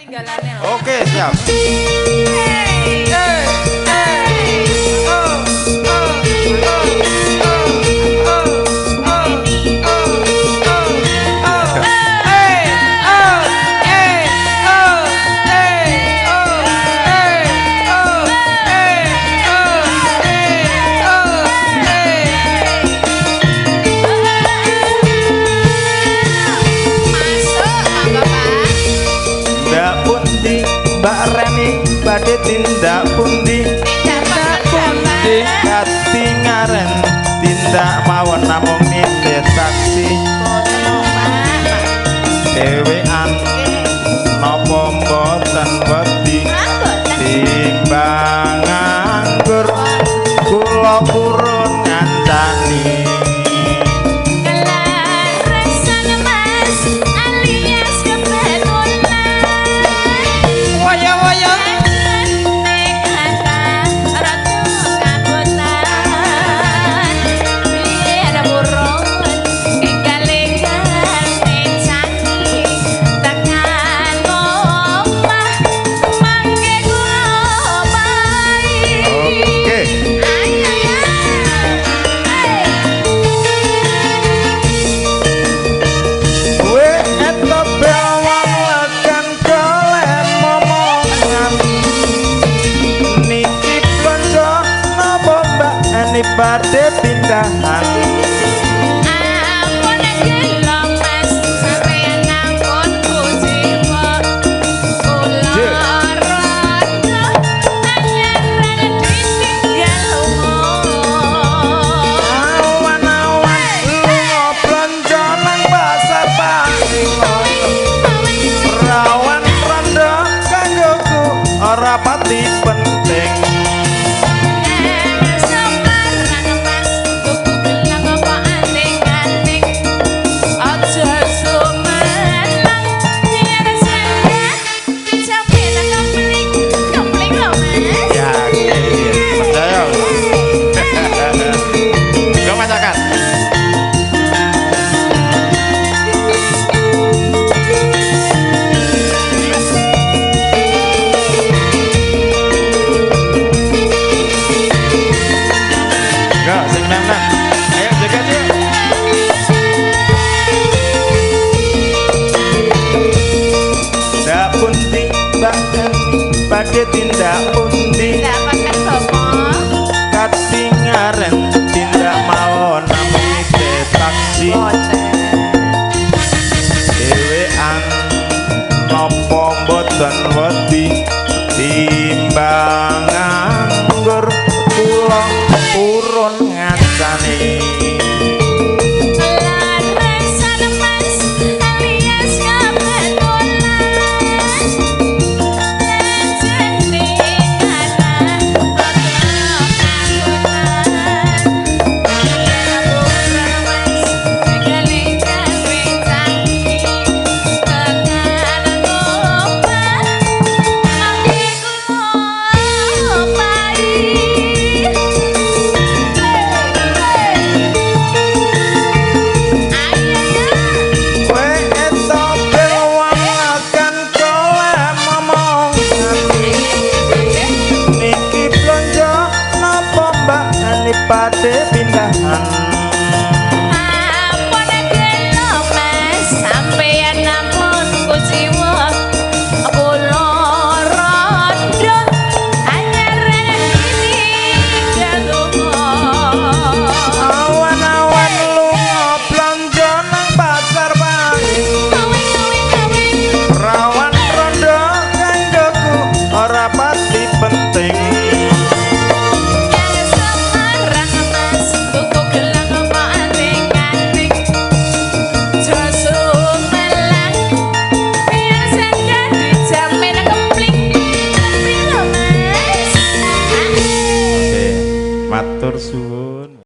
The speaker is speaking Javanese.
ketinggalannya. Oke, siap. Badhe tindak pundi katingaren tindak mawon namung nitih saksi dhewean napa mboten wedi timbang nganggur kula purun ngancani badhe pindahan ampun gelem mas sampeyan ngampun kujiwa kula rondo anyaran ditinggal awan-awan lunga blonjo nang pasar Pangilaya rawan rondo kanggoku ora pati penting badhe tindak pundi dapatkan sapa katingaren tindak mawon namung nitih saksi dhewean napa mboten